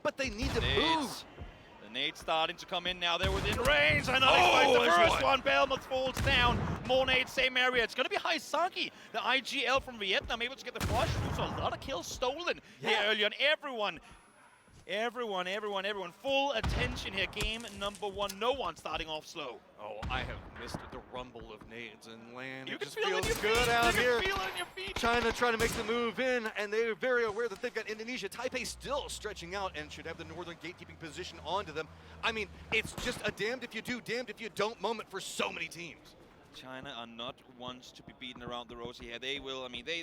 but they need to move. The nades starting to come in now. They're within range. And the first one. Belmont falls down. More nades, same area. It's going to be Haisagi, the IGL from Vietnam, able to get the flush through. So a lot of kills stolen here early on. Everyone, full attention here. Game number 1. No one starting off slow. Oh, I have missed the rumble of nades and land. You it can just feel it in feels your good feet. out you here. Can feel it in your feet. China trying to make the move in, and they're very aware that they've got Indonesia. Taipei still stretching out and should have the northern gatekeeping position onto them. I mean, it's just a damned if you do, damned if you don't moment for so many teams. China are not ones to be beaten around the rosy here. They will, I mean, they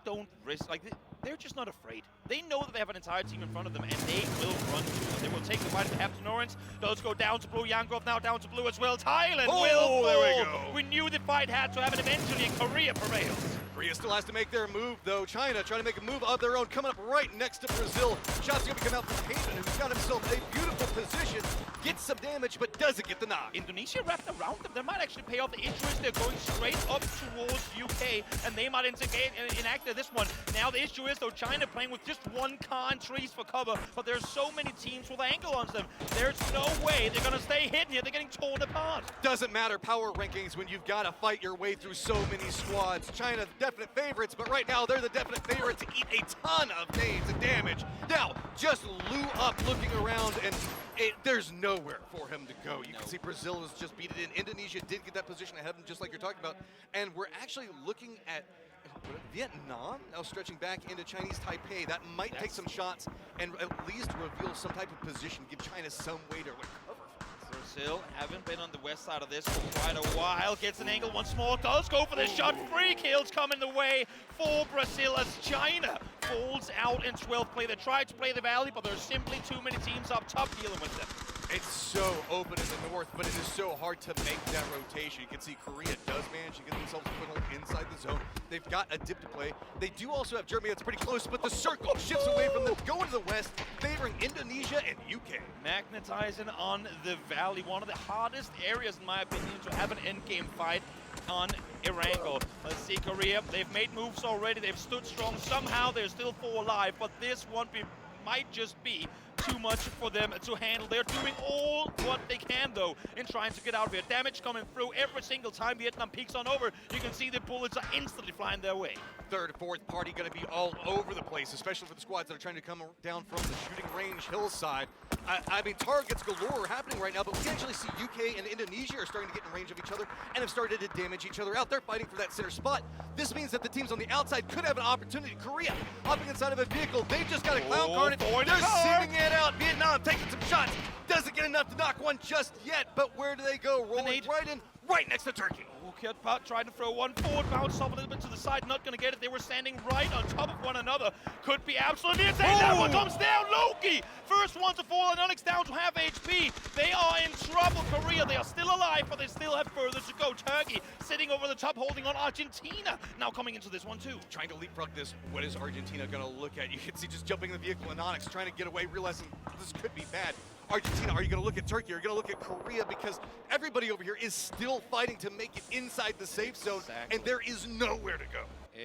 don't risk, like, they're just not afraid. They know that they have an entire team in front of them, and they will run through them. They will take the fight to half to orange. Those go down to blue. Yankov now down to blue as well. Thailand will fall. There we go. We knew the fight had to happen eventually, and Korea prevails. Korea still has to make their move, though. China trying to make a move of their own, coming up right next to Brazil. Shots going to come out from Hayden, who's got himself a beautiful position. Gets some damage, but doesn't get the knock. Indonesia wrapped around them. That might actually pay off. The issue is they're going straight up towards UK, and they might enact this one. Now the issue is, though, China playing with just one car and trees for cover, but there's so many teams with angle on them. There's no way they're going to stay hidden here. They're getting torn apart. Doesn't matter power rankings when you've got to fight your way through so many squads. China, the definite favorites, but right now they're the definite favorite to eat a ton of nades and damage. Now, just Lou up looking around, and there's nowhere for him to go. You can see Brazil has just beat it in. Indonesia did get that position ahead of them, just like you're talking about. And we're actually looking at Vietnam now stretching back into Chinese Taipei. That might take some shots and at least reveal some type of position, give China some way to recover. Brazil haven't been on the west side of this for quite a while. Gets an angle once more, does go for the shot. 3 kills coming the way for Brazil as China falls out in 12th play. They tried to play the valley, but there's simply too many teams up top dealing with them. It's so open in the north, but it is so hard to make that rotation. You can see Korea does manage to get themselves a foothold inside the zone. They've got a dip to play. They do also have Germany that's pretty close, but the circle shifts away from them, going to the west, favoring Indonesia and UK. Magnetizing on the valley, one of the hardest areas, in my opinion, to have an endgame fight on Erangel. Let's see Korea. They've made moves already. They've stood strong. Somehow they're still 4 alive, but this one might just be too much for them to handle. They're doing all what they can, though, in trying to get out of here. Damage coming through every single time Vietnam peeks on over. You can see the bullets are instantly flying their way. Third, fourth party going to be all over the place, especially for the squads that are trying to come down from the shooting range hillside. I mean, targets galore are happening right now, but we can actually see UK and Indonesia are starting to get in range of each other and have started to damage each other out. They're fighting for that center spot. This means that the teams on the outside could have an opportunity. Korea hopping inside of a vehicle. They just got a clown card. They're sending it out. Vietnam taking some shots. Doesn't get enough to knock one just yet, but where do they go? Rolling right in, right next to Turkey. Kjotpat trying to throw one forward, bounce off a little bit to the side, not going to get it. They were standing right on top of one another. Could be absolutely insane. That one comes down. Loki, first one to fall, and Onyx down to half HP. They are in trouble. Korea, they are still alive, but they still have further to go. Turkey sitting over the top, holding on. Argentina now coming into this one too. Trying to leapfrog this. What is Argentina going to look at? You can see just jumping in the vehicle and Onyx trying to get away, realizing this could be bad. Argentina, are you going to look at Turkey? Are you going to look at Korea? Because everybody over here is still fighting to make it inside the safe zone, and there is nowhere to go.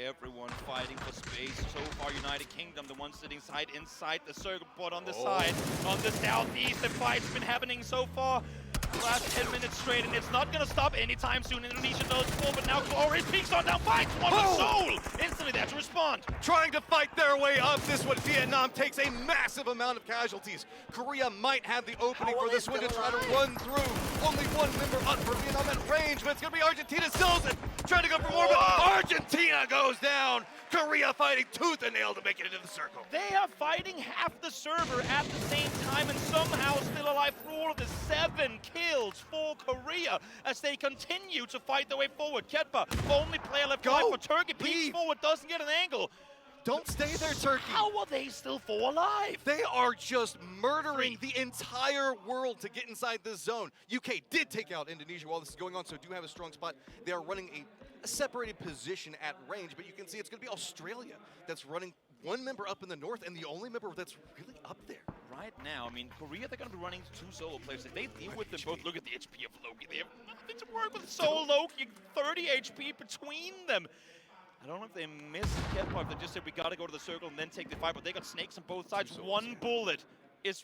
Everyone fighting for space. So far, United Kingdom, the one sitting inside the circle, but on the side, on the southeast, the fight's been happening so far. The last 10 minutes straight, and it's not going to stop anytime soon. Indonesia does fall, but now Glory peeks on down, fights one with Soul. Instantly there to respond. Trying to fight their way up this one. Vietnam takes a massive amount of casualties. Korea might have the opening for this one to try to run through. Only one member up for Vietnam at range, but it's going to be Argentina. Sills trying to go for more, but Argentina goes down. Korea fighting tooth and nail to make it into the circle. They are fighting half the server at the same time and somehow still alive through all of the 7 kills for Korea as they continue to fight their way forward. Ketpa, only player left alive for Turkey, peeks forward, doesn't get an angle. Don't stay there, Turkey. How are they still 4 alive? They are just murdering the entire world to get inside this zone. UK did take out Indonesia while this is going on, so do have a strong spot. They are running a separated position at range, but you can see it's going to be Australia that's running one member up in the north and the only member that's really up there. Right now, I mean, Korea, they're going to be running 2 solo players. If they deal with them both, look at the HP of Loki. They have nothing to work with. Soul Loki, 30 HP between them. I don't know if they missed the cap or if they just said we gotta go to the circle and then take the fight, but they got snakes on both sides. One bullet is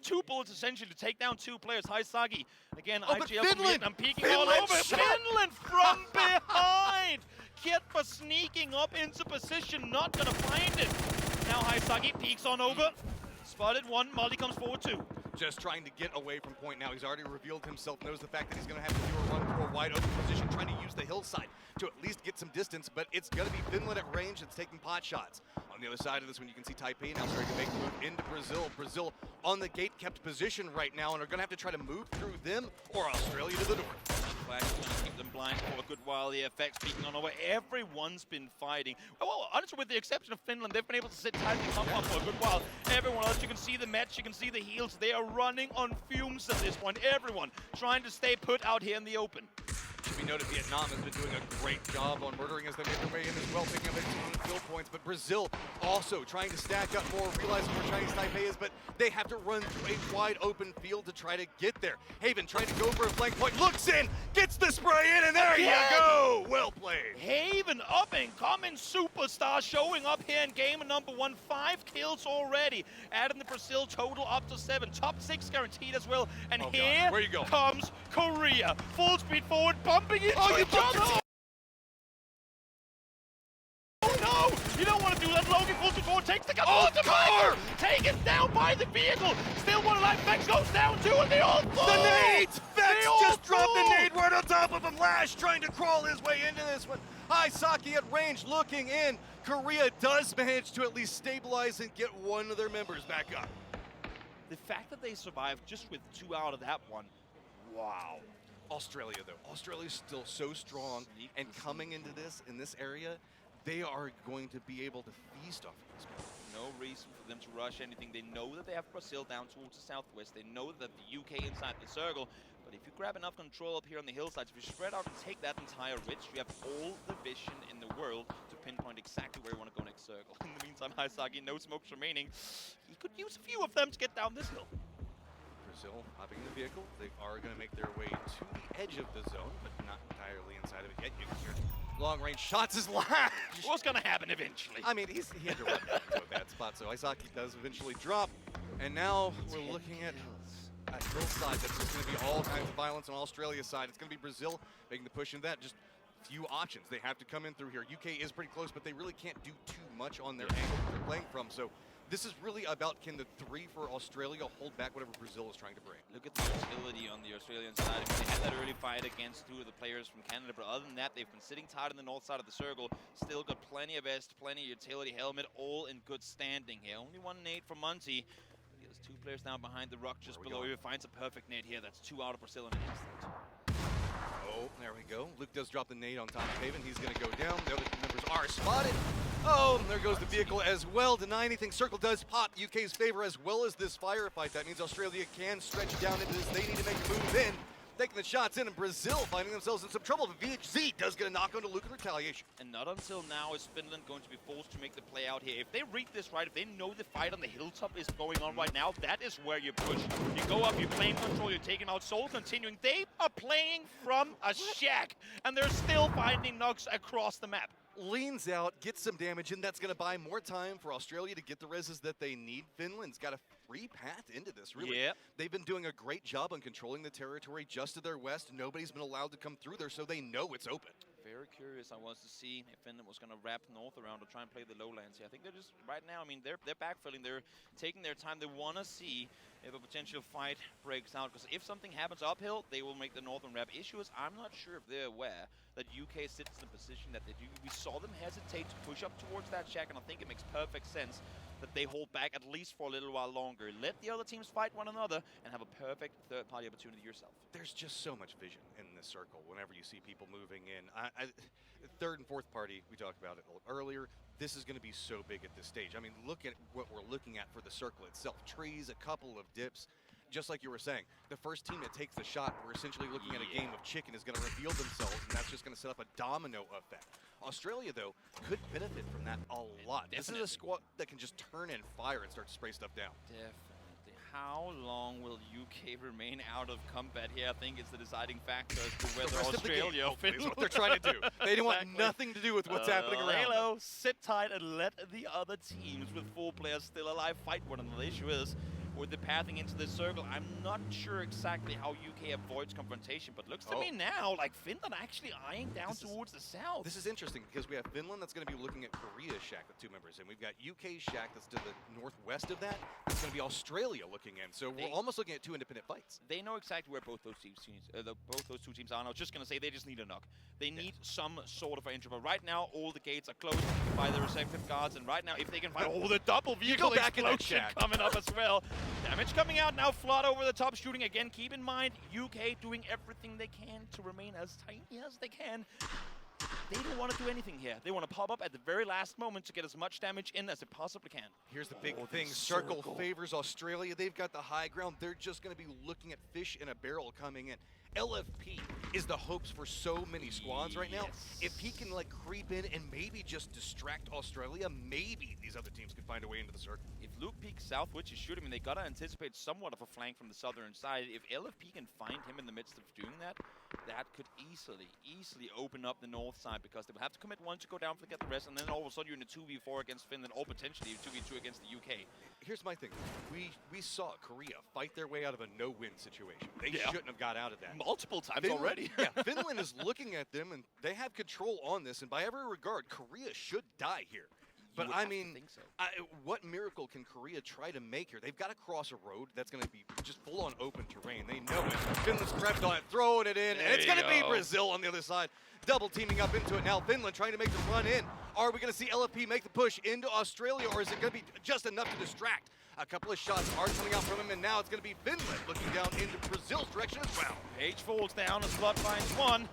two bullets essentially to take down two players. Haisagi, again, IGL from Vietnam peeking all over. Finland from behind! Kietpa sneaking up into position, not gonna find it. Now Haisagi peeks on over. Spotted one, Molly comes forward two. Just trying to get away from point now. He's already revealed himself, knows the fact that he's going to have to do a run through a wide open position, trying to use the hillside to at least get some distance, but it's going to be Finland at range that's taking pot shots. On the other side of this one, you can see Taipei now starting to make the move into Brazil. Brazil on the gate-kept position right now, and are going to have to try to move through them or Australia to the north. Flash is going to keep them blind for a good while. The effects peeking on over. Everyone's been fighting. Well, honestly, with the exception of Finland, they've been able to sit tight and come up for a good while. Everyone else, you can see the match, you can see the heals. They are running on fumes at this point. Everyone trying to stay put out here in the open. Should be noted, Vietnam has been doing a great job on murdering as they make their way in as well, picking up excellent kill points. But Brazil also trying to stack up more, realizing where Chinese Taipei is, but they have to run through a wide open field to try to get there. Haven trying to go for a flank point, looks in, gets the spray in, and there you go! Well played. Haven up and coming superstar showing up here in game number 1. 5 kills already, adding the Brazil total up to 7. Top 6 guaranteed as well. And here comes Korea. Full speed forward, bumping into each other. Oh no! You don't want to do that. Logan full speed forward, takes the gun. Oh, the car! Taken down by the vehicle. Still one alive. Vex goes down too, and they all fall. The nades! Vex just dropped the nade right on top of him. Lash trying to crawl his way into this one. Haisagi at range looking in. Korea does manage to at least stabilize and get one of their members back up. The fact that they survived just with 2 out of that one, wow. Australia, though. Australia's still so strong, and coming into this, in this area, they are going to be able to feast off of this. No reason for them to rush anything. They know that they have Brazil down towards the southwest. They know that the UK inside the circle. But if you grab enough control up here on the hillsides, if you spread out and take that entire ridge, you have all the vision in the world to pinpoint exactly where you want to go next circle. In the meantime, Haisagi, no smokes remaining. He could use a few of them to get down this hill. Brazil hopping in the vehicle. They are going to make their way to the edge of the zone, but not entirely inside of it yet. You can hear long-range shots is Lash. What's going to happen eventually? I mean, he had to run into a bad spot, so Haisagi does eventually drop. And now we're looking at a hillside that's just going to be all kinds of violence on Australia's side. It's going to be Brazil making the push into that. Just few options. They have to come in through here. UK is pretty close, but they really can't do too much on their angle that they're playing from. So this is really about, can the 3 for Australia hold back whatever Brazil is trying to bring? Look at the utility on the Australian side. I mean, they had that early fight against 2 of the players from Canada, but other than that, they've been sitting tight on the north side of the circle. Still got plenty of vest, plenty of utility helmet, all in good standing here. Only 1 nade from Munty. There's 2 players down behind the rock just below. He finds a perfect nade here. That's 2 out of Brazil in an instant. Oh, there we go. Luke does drop the nade on top of Haven. He's going to go down. The other members are spotted. Oh, and there goes the vehicle as well. Deny anything. Circle does pop UK's favor as well as this firefight. That means Australia can stretch down into this. They need to make a move in. Taking the shots in, and Brazil finding themselves in some trouble. But VHZ does get a knock onto Luke in retaliation. And not until now is Finland going to be forced to make the play out here. If they read this right, if they know the fight on the hilltop is going on right now, that is where you push. You go up, you claim control, you're taking out Soul, continuing. They are playing from a shack, and they're still finding knocks across the map. Leans out, gets some damage in. That's going to buy more time for Australia to get the reses that they need. Finland's got a free path into this, really. Yeah. They've been doing a great job on controlling the territory just to their west. Nobody's been allowed to come through there, so they know it's open. Very curious I was to see if Finland was going to wrap north around or try and play the lowlands here. I think they're just, right now, I mean, they're backfilling. They're taking their time. They want to see if a potential fight breaks out, because if something happens uphill, they will make the northern wrap. Issue is, I'm not sure if they're aware that UK sits in the position that they do. We saw them hesitate to push up towards that shack, and I think it makes perfect sense that they hold back at least for a little while longer. Let the other teams fight one another and have a perfect third-party opportunity yourself. There's just so much vision in this circle whenever you see people moving in. Third and fourth party, we talked about it a little earlier. This is going to be so big at this stage. I mean, look at what we're looking at for the circle itself. Trees, a couple of dips. Just like you were saying, the first team that takes the shot, we're essentially looking at a game of chicken, is going to reveal themselves, and that's just going to set up a domino effect. Australia, though, could benefit from that a lot. Definitely. This is a squad that can just turn and fire and start to spray stuff down. Definitely. How long will UK remain out of combat here? I think it's the deciding factor as to whether rest of the game, Australia or hopefully, is Finland. what they're trying to do. They don't want Exactly. nothing to do with what's happening around them. Halo, sit tight and let the other teams with 4 players still alive fight one another. The issue is, with the pathing into this circle, I'm not sure exactly how UK avoids confrontation, but looks to me now like Finland actually eyeing down towards the south. This is interesting because we have Finland that's going to be looking at Korea's shack with 2 members, and we've got UK's shack that's to the northwest of that. It's going to be Australia looking in, so we're almost looking at 2 independent fights. They know exactly where both those teams, both those two teams are. And I was just going to say they just need a knock. They need some sort of entry. But right now, all the gates are closed by the respective guards, and right now, if they can find the double vehicle back in that explosion shack. coming up as well. Damage coming out now. Flood over the top, shooting again. Keep in mind, UK doing everything they can to remain as tiny as they can. They don't want to do anything here. They want to pop up at the very last moment to get as much damage in as they possibly can. Here's the big thing. Circle favors Australia. They've got the high ground. They're just going to be looking at fish in a barrel coming in. LFP is the hopes for so many squads right now. If he can like creep in and maybe just distract Australia, maybe these other teams can find a way into the circle. If Luke peeks south, which is shooting, I mean, they gotta anticipate somewhat of a flank from the southern side. If LFP can find him in the midst of doing that, that could easily open up the north side, because they will have to commit one to go down for the get the rest, and then all of a sudden you're in a 2v4 against Finland, or potentially a 2v2 against the UK. Here's my thing. We saw Korea fight their way out of a no-win situation. They shouldn't have got out of that. Multiple times already. Finland is looking at them, and they have control on this, and by every regard, Korea should die here. But I mean, what miracle can Korea try to make here? They've got to cross a road that's going to be just full-on open terrain. They know it. Finland's prepped on it, throwing it in, and it's going to be Brazil on the other side. Double teaming up into it now. Finland trying to make the run in. Are we going to see LFP make the push into Australia, or is it going to be just enough to distract? A couple of shots are coming out from him, and now it's going to be Finland looking down into Brazil's direction as well. Page falls down as Flood finds one.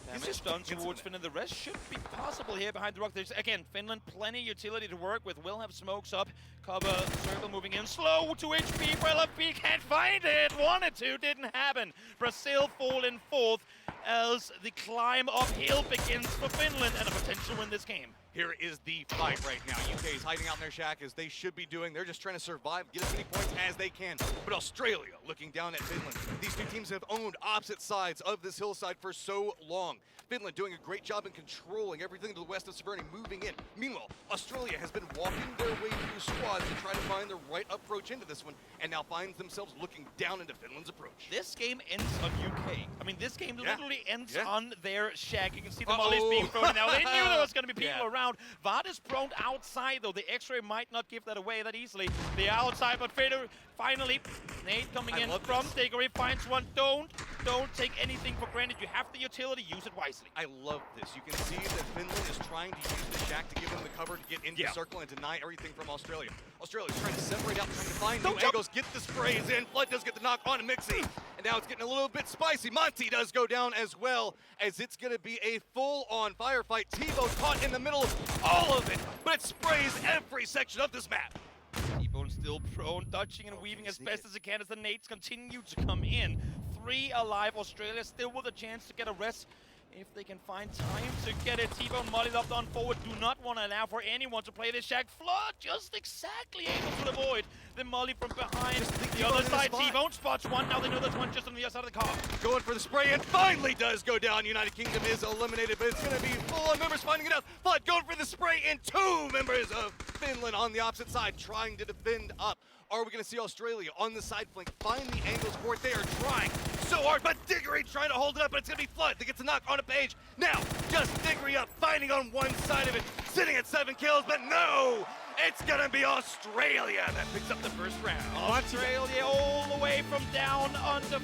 Damage just done towards Finland. The rest should be possible here behind the rock. There's, again, Finland, plenty of utility to work with. Will have smokes up. Cover, circle moving in. Slow to HP for LFP. Can't find it. Wanted to, didn't happen. Brazil fall in 4th as the climb uphill begins for Finland, and a potential win this game. Here is the fight right now. UK is hiding out in their shack as they should be doing. They're just trying to survive, get as many points as they can. But Australia looking down at Finland. These two teams have owned opposite sides of this hillside for so long. Finland doing a great job in controlling everything to the west of Severny, moving in. Meanwhile, Australia has been walking their way through squads to try to find the right approach into this one, and now finds themselves looking down into Finland's approach. This game ends on UK. I mean, this game literally ends on their shack. You can see the mollies being thrown now. They knew there was going to be people around. VOD is prone outside, though. The X-ray might not give that away that easily. The outside, but Fader finally, Nate coming in from Diggory, finds one. Don't take anything for granted. You have the utility, use it wisely. I love this. You can see that Finland is trying to use the shack to give them the cover to get into the circle and deny everything from Australia. Australia's trying to separate out, trying to find new angles, get the sprays in. Flood does get the knock on Mixie, and now it's getting a little bit spicy. Monty does go down as well, as it's going to be a full-on firefight. T-Bone caught in the middle of all of it, but it sprays every section of this map. T-Bone still prone, dodging and weaving as best as it can as the nades continue to come in. 3 alive. Australia still with a chance to get a rest if they can find time to get it. T-Bone mollied up on forward. Do not want to allow for anyone to play this shack. Flood just exactly able to avoid the molly from behind. The other side, T-Bone spots one. Now they know there's one just on the other side of the car. Going for the spray and finally does go down. United Kingdom is eliminated, but it's going to be full-on members finding it out. Flood going for the spray and 2 members of Finland on the opposite side trying to defend up. Are we going to see Australia on the side flank find the angles for it? They are trying so hard, but Diggory trying to hold it up, but it's going to be Flood that gets a knock on a Page. Now, just Diggory up, fighting on one side of it, sitting at 7 kills, but no! It's going to be Australia that picks up the first round. Australia all the way from down under